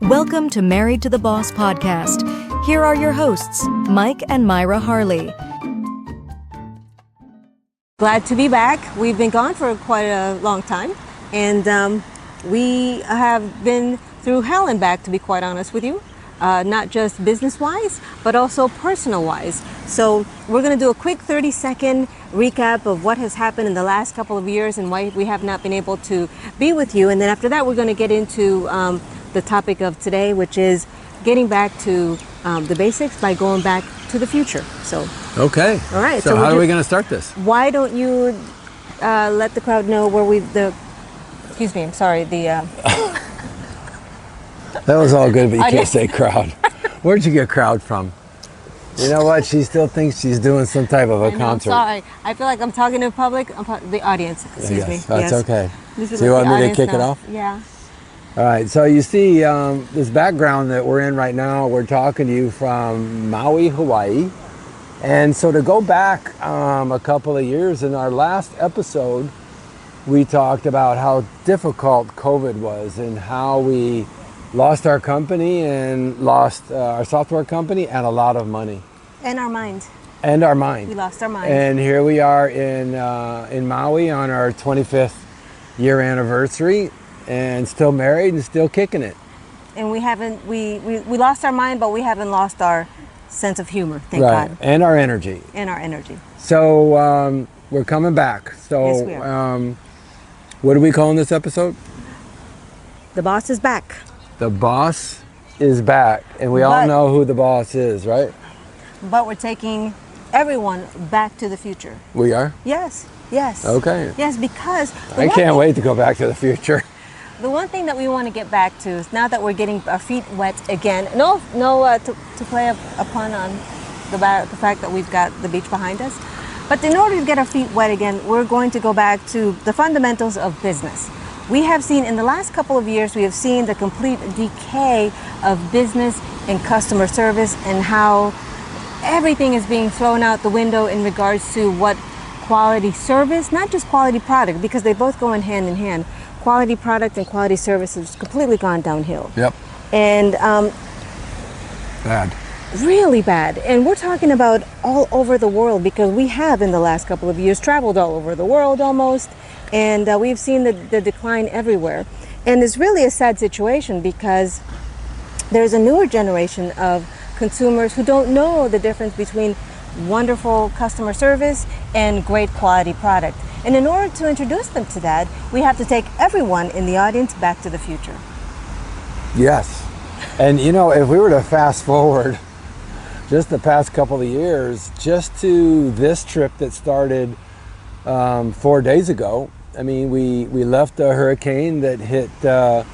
Welcome to Married to the Boss podcast. Here are your hosts, Mike and Mayra Harley. Glad to be back. We've been gone for quite a long time, and we have been through hell and back, to be quite honest with you. Not just business-wise, but also personal-wise. So we're going to do a quick 30-second recap of what has happened in the last couple of years and why we have not been able to be with you. And then after that, we're going to get into the topic of today, which is getting back to the basics by going back to the future. So okay. All right. So how are we going to start this? Why don't you let the crowd know where excuse me, I'm sorry, That was all good, but you can't say crowd. Where'd you get crowd from? You know what? She still thinks she's doing some type of a concert. I'm sorry. I feel like I'm talking to the audience. Excuse me. That's okay. So you want me to kick it off? Yeah. All right. So you see this background that we're in right now, we're talking to you from Maui, Hawaii. And so to go back a couple of years, in our last episode, we talked about how difficult COVID was and how we lost our company and lost our software company and a lot of money. And our mind. And our mind. We lost our mind. And here we are in Maui on our 25th year anniversary and still married and still kicking it. And we lost our mind, but we haven't lost our sense of humor, thank God. And our energy. And our energy. So we're coming back. So yes, we are. What are we calling this episode? The boss is back. The boss is back. And we all know who the boss is, right? But we're taking everyone back to the future. We are? Yes. Okay. Yes, because I can't wait to go back to the future. The one thing that we want to get back to is now that we're getting our feet wet again. To play a pun on the fact that we've got the beach behind us. But in order to get our feet wet again, we're going to go back to the fundamentals of business. We have seen in the last couple of years, we have seen the complete decay of business and customer service and how everything is being thrown out the window in regards to what quality service, not just quality product, because they both go in hand. Quality product and quality service has completely gone downhill. Yep. And bad. Really bad. And we're talking about all over the world, because we have in the last couple of years traveled all over the world almost, and we've seen the decline everywhere. And it's really a sad situation because there's a newer generation of consumers who don't know the difference between wonderful customer service and great quality product. And in order to introduce them to that, we have to take everyone in the audience back to the future. Yes. And if we were to fast forward just the past couple of years, just to this trip that started 4 days ago, I mean, we left a hurricane that hit the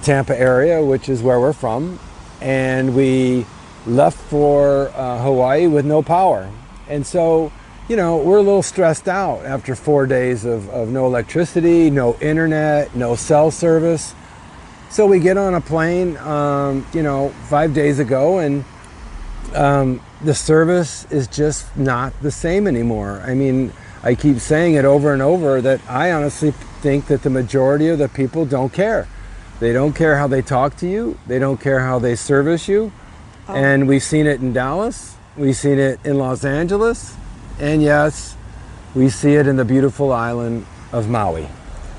Tampa area, which is where we're from, and we left for Hawaii with no power. And so, we're a little stressed out after 4 days of no electricity, no internet, no cell service. So we get on a plane, 5 days ago, and the service is just not the same anymore. I mean, I keep saying it over and over that I honestly think that the majority of the people don't care. They don't care how they talk to you. They don't care how they service you. Oh. And we've seen it in Dallas. We've seen it in Los Angeles. And yes, we see it in the beautiful island of Maui.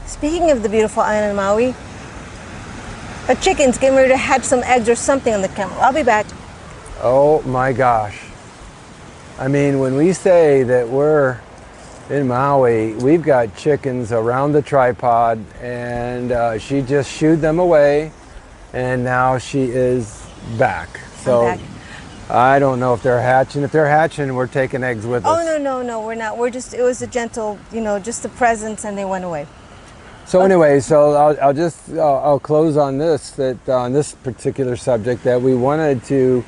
Speaking of the beautiful island of Maui, a chicken's getting ready to hatch some eggs or something on the camera. I'll be back. Oh my gosh. I mean, when we say that we're in Maui, we've got chickens around the tripod, and she just shooed them away, and now she is back. So I'm back. I don't know if they're hatching. If they're hatching, we're taking eggs with us. Oh, no, we're not. It was a gentle, just the presence, and they went away. So anyway, I'll close on this, that on this particular subject, that we wanted to,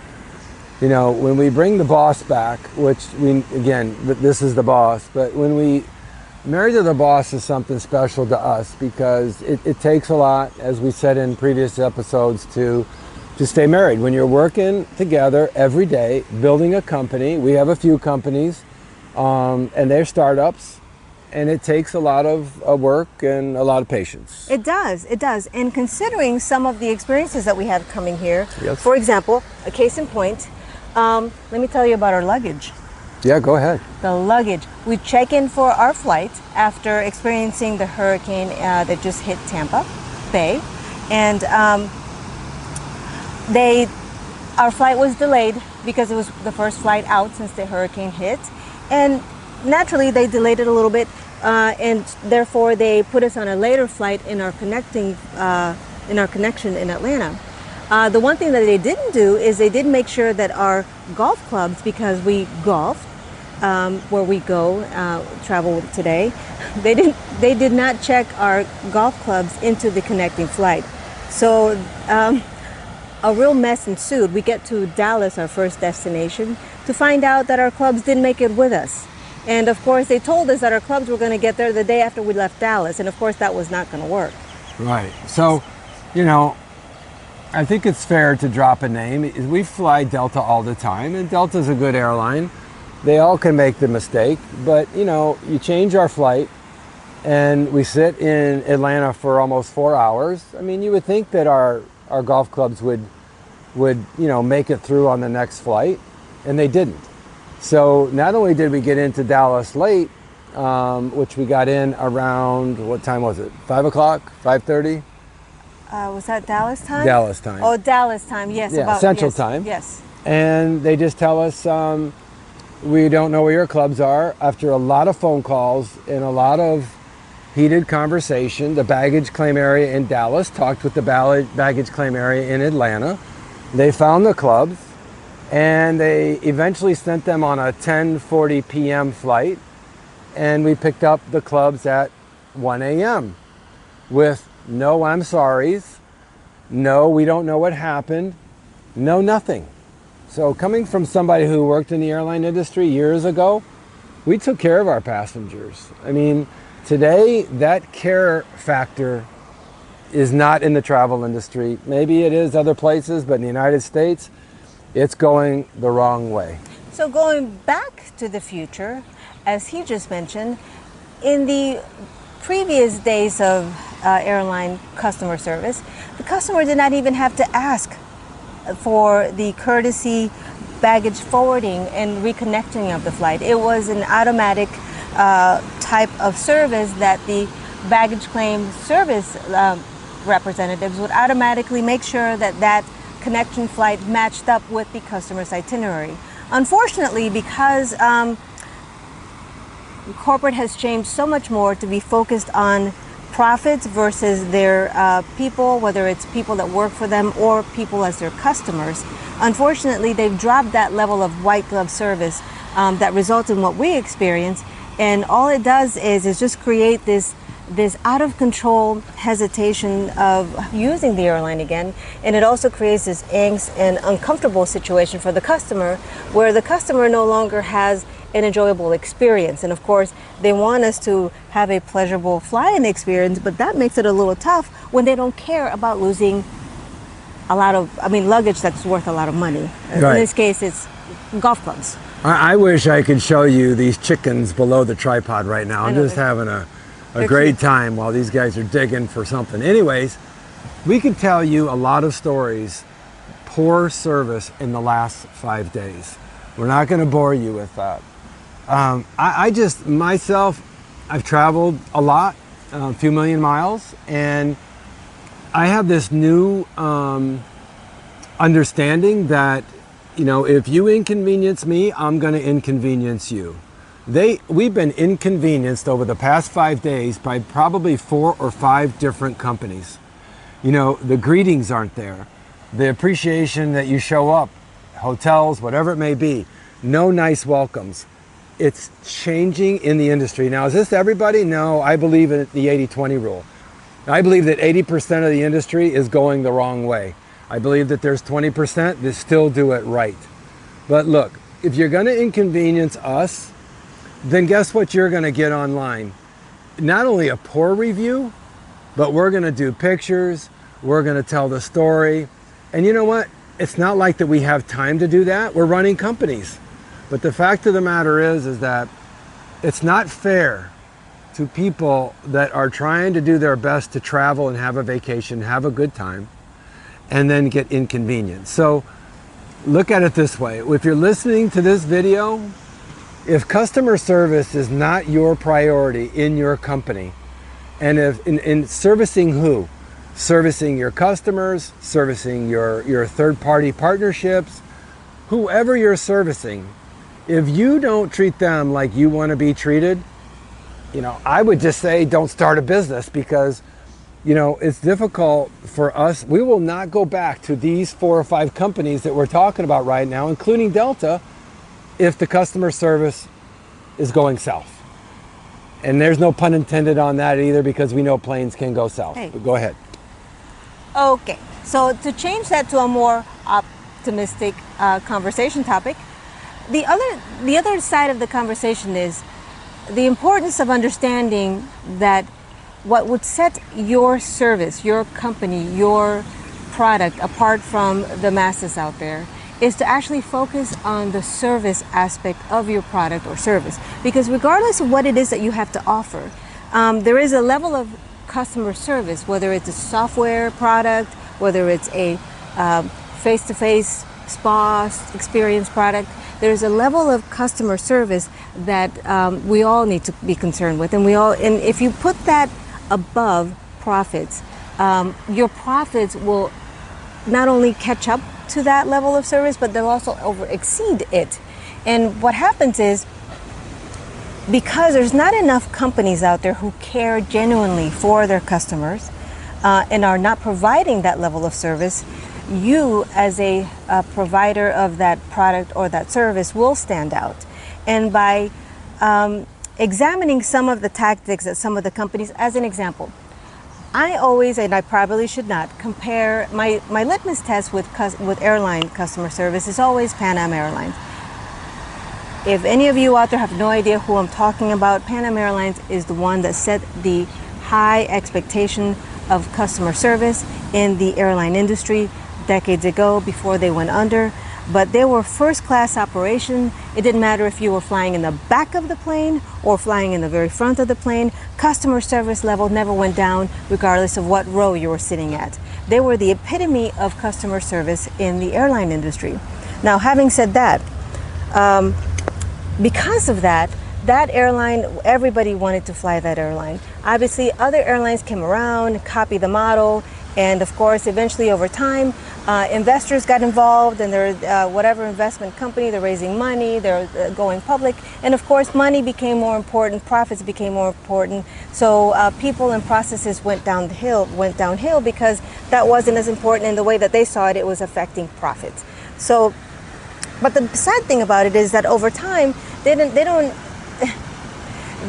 when we bring the boss back, which this is the boss, but when we Married to the Boss is something special to us because it takes a lot, as we said in previous episodes, to stay married. When you're working together every day, building a company, we have a few companies, and they're startups, and it takes a lot of work and a lot of patience. It does, it does. And considering some of the experiences that we had coming here, Yes. for example, a case in point, let me tell you about our luggage. Yeah, go ahead. The luggage. We check in for our flight after experiencing the hurricane that just hit Tampa Bay. And our flight was delayed because it was the first flight out since the hurricane hit. And naturally, they delayed it a little bit. And therefore, they put us on a later flight in our connection in Atlanta. The one thing that they didn't do is they did make sure that our golf clubs, because we golf where we go travel today, they did not check our golf clubs into the connecting flight. So a real mess ensued. We get to Dallas, our first destination, to find out that our clubs didn't make it with us. And of course, they told us that our clubs were going to get there the day after we left Dallas. And of course, that was not going to work. Right. So, you know, I think it's fair to drop a name. We fly Delta all the time, and Delta's a good airline. They all can make the mistake, but you know, you change our flight and we sit in Atlanta for almost 4 hours. I mean, you would think that our golf clubs would make it through on the next flight, and they didn't. So not only did we get into Dallas late, which we got in around, what time was it? 5 o'clock, 5:30? Was that Dallas time? Dallas time. Oh, Dallas time, yes. Yeah, Central time. Yes. And they just tell us, we don't know where your clubs are. After a lot of phone calls and a lot of heated conversation, the baggage claim area in Dallas talked with the baggage claim area in Atlanta. They found the clubs, and they eventually sent them on a 10:40 p.m. flight, and we picked up the clubs at 1 a.m. with no I'm sorries, no we don't know what happened, no nothing. So coming from somebody who worked in the airline industry years ago, we took care of our passengers. I mean, today that care factor is not in the travel industry. Maybe it is other places, but in the United States, it's going the wrong way. So going back to the future, as he just mentioned, in the previous days of airline customer service, the customer did not even have to ask for the courtesy baggage forwarding and reconnecting of the flight. It was an automatic type of service that the baggage claim service representatives would automatically make sure that that connection flight matched up with the customer's itinerary. Unfortunately, because corporate has changed so much more to be focused on profits versus their people, whether it's people that work for them or people as their customers. Unfortunately, they've dropped that level of white glove service that results in what we experience, and all it does is just create this out of control hesitation of using the airline again, and it also creates this angst and uncomfortable situation for the customer, where the customer no longer has an enjoyable experience. And of course, they want us to have a pleasurable flying experience, but that makes it a little tough when they don't care about losing luggage that's worth a lot of money. Right. In this case, it's golf clubs. I wish I could show you these chickens below the tripod right now. I'm just having a great time while these guys are digging for something. Anyways, we could tell you a lot of stories, poor service in the last 5 days. We're not going to bore you with that. I've traveled a lot, a few million miles, and I have this new understanding that, you know, if you inconvenience me, I'm going to inconvenience you. We've been inconvenienced over the past 5 days by probably 4 or 5 different companies. You know, the greetings aren't there. The appreciation that you show up, hotels, whatever it may be, no nice welcomes. It's changing in the industry. Now, is this everybody? No, I believe in the 80-20 rule. I believe that 80% of the industry is going the wrong way. I believe that there's 20% that still do it right. But look, if you're going to inconvenience us, then guess what you're going to get online? Not only a poor review, but we're going to do pictures, we're going to tell the story. And you know what? It's not like that we have time to do that. We're running companies. But the fact of the matter is that it's not fair to people that are trying to do their best to travel and have a vacation, have a good time, and then get inconvenienced. So look at it this way. If you're listening to this video, if customer service is not your priority in your company, and if in servicing who? Servicing your customers, servicing your third-party partnerships, whoever you're servicing, if you don't treat them like you want to be treated, I would just say don't start a business, because it's difficult for us. We will not go back to these 4 or 5 companies that we're talking about right now, including Delta, if the customer service is going south. And there's no pun intended on that either, because we know planes can go south. Hey. But go ahead. Okay, so to change that to a more optimistic conversation topic, the other side of the conversation is the importance of understanding that what would set your service, your company, your product apart from the masses out there is to actually focus on the service aspect of your product or service. Because regardless of what it is that you have to offer, there is a level of customer service, whether it's a software product, whether it's a face-to-face spa experience product. There's a level of customer service that we all need to be concerned with, and if you put that above profits, your profits will not only catch up to that level of service, but they'll also exceed it. And what happens is, because there's not enough companies out there who care genuinely for their customers and are not providing that level of service, you as a provider of that product or that service will stand out. And by examining some of the tactics that some of the companies, as an example, I always, and I probably should not, compare my litmus test with airline customer service is always Pan Am Airlines. If any of you out there have no idea who I'm talking about, Pan Am Airlines is the one that set the high expectation of customer service in the airline industry decades ago, before they went under. But they were first-class operation. It didn't matter if you were flying in the back of the plane or flying in the very front of the plane. Customer service level never went down, regardless of what row you were sitting at. They were the epitome of customer service in the airline industry. Now, having said that, because of that airline, everybody wanted to fly that airline. Obviously, other airlines came around, copied the model, and of course, eventually over time, investors got involved, and they're whatever investment company, they're raising money, they're going public, and of course, money became more important, profits became more important. So people and processes went downhill because that wasn't as important in the way that they saw it. It was affecting profits. So, but the sad thing about it is that over time,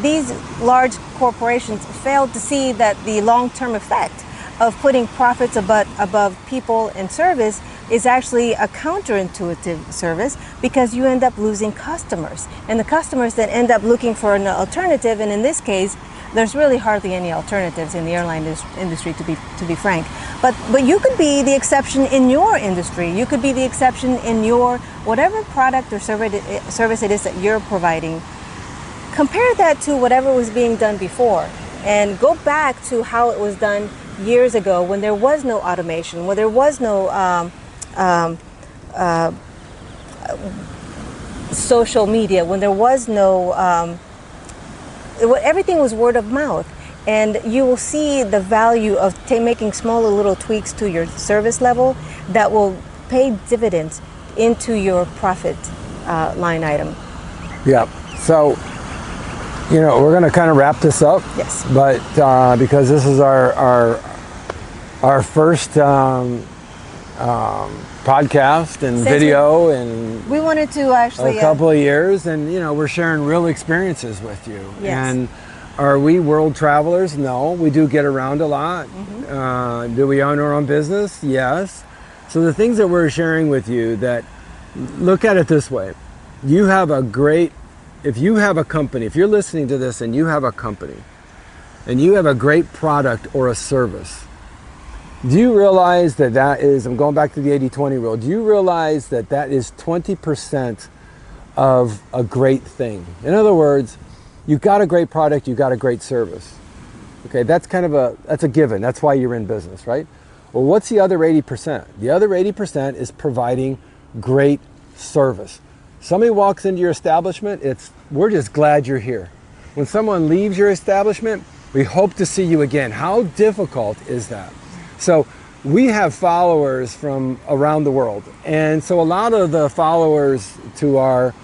these large corporations failed to see that the long-term effect of putting profits above people and service is actually a counterintuitive service, because you end up losing customers, and the customers then end up looking for an alternative. And in this case, there's really hardly any alternatives in the airline industry, to be frank. But you could be the exception in your industry. You could be the exception in your whatever product or service it is that you're providing. Compare that to whatever was being done before, and go back to how it was done years ago, when there was no automation, when there was no social media, when there was no everything was word of mouth. And you will see the value of making smaller little tweaks to your service level that will pay dividends into your profit line item. Yeah. So, we're going to kind of wrap this up. Yes. But because this is our first podcast and video, and we wanted to actually a couple of years, and we're sharing real experiences with you. Yes. And are we world travelers? No. We do get around a lot. Mm-hmm. Do we own our own business? Yes. So the things that we're sharing with you, that look at it this way: if you have a company, if you're listening to this and you have a company and you have a great product or a service, do you realize that is, I'm going back to the 80-20 rule, do you realize that is 20% of a great thing? In other words, you got a great product, you got a great service. Okay, that's a given. That's why you're in business, right? Well, what's the other 80%? The other 80% is providing great service. Somebody walks into your establishment, we're just glad you're here. When someone leaves your establishment, we hope to see you again. How difficult is that? So we have followers from around the world. And so a lot of the followers to our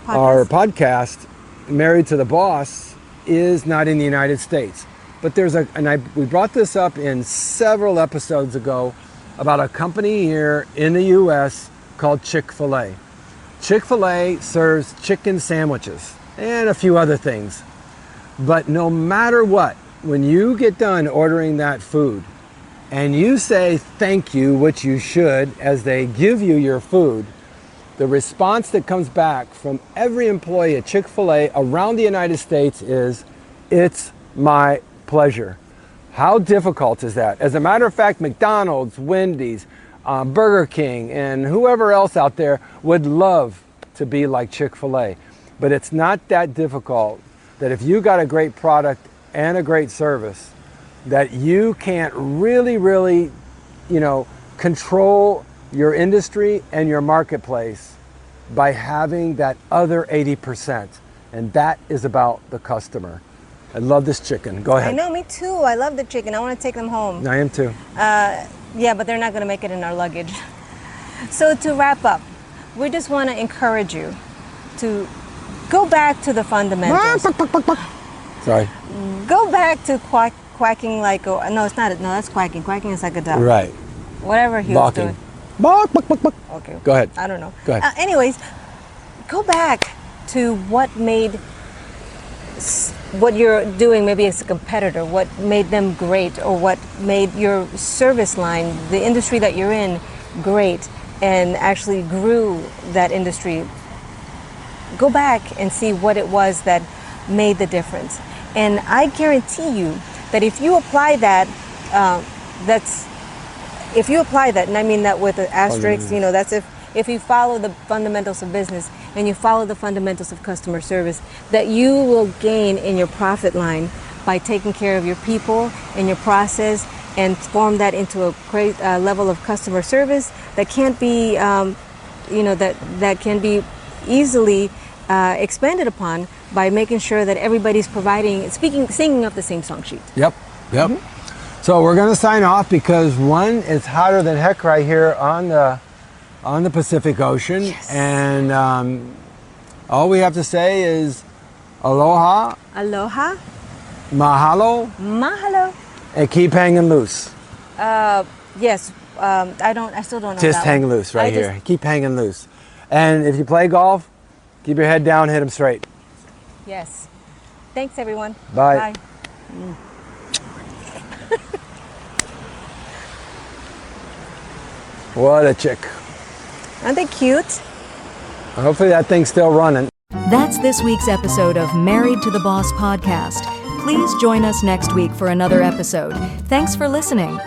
podcast, Married to the Boss, is not in the United States. But we brought this up in several episodes ago about a company here in the U.S. called Chick-fil-A. Chick-fil-A serves chicken sandwiches and a few other things. But no matter what, when you get done ordering that food and you say thank you, which you should, as they give you your food, the response that comes back from every employee at Chick-fil-A around the United States is, "It's my pleasure." How difficult is that? As a matter of fact, McDonald's, Wendy's, Burger King, and whoever else out there would love to be like Chick-fil-A. But it's not that difficult that if you got a great product and a great service, that you can't really, control your industry and your marketplace by having that other 80%. And that is about the customer. I love this chicken. Go ahead. I know, me too. I love the chicken. I want to take them home. I am too. Yeah, but they're not going to make it in our luggage. So to wrap up, we just want to encourage you to go back to the fundamentals. Sorry. Go back to quacking like a... No, it's not. No, that's quacking. Quacking is like a duck. Right. Whatever he was doing. Okay. Go ahead. I don't know. Go ahead. Anyways, go back to what made what you're doing maybe as a competitor, what made them great, or what made your service line, the industry that you're in, great, and actually grew that industry. Go back and see what it was that made the difference. And I guarantee you that if you apply that, and I mean that with an asterisk, that's if you follow the fundamentals of business and you follow the fundamentals of customer service, that you will gain in your profit line by taking care of your people and your process and form that into a great level of customer service that can't be, that can be easily expanded upon by making sure that everybody's singing up the same song sheet. Yep. Mm-hmm. So we're going to sign off because one, it's hotter than heck right here on the Pacific Ocean. Yes. And all we have to say is aloha. Aloha. Mahalo. Mahalo. And keep hanging loose. Yes. I still don't know. Just hang loose right here. Keep hanging loose. And if you play golf, keep your head down, hit them straight. Yes. Thanks, everyone. Bye. What a chick. Aren't they cute? Hopefully that thing's still running. That's this week's episode of Married to the Boss podcast. Please join us next week for another episode. Thanks for listening.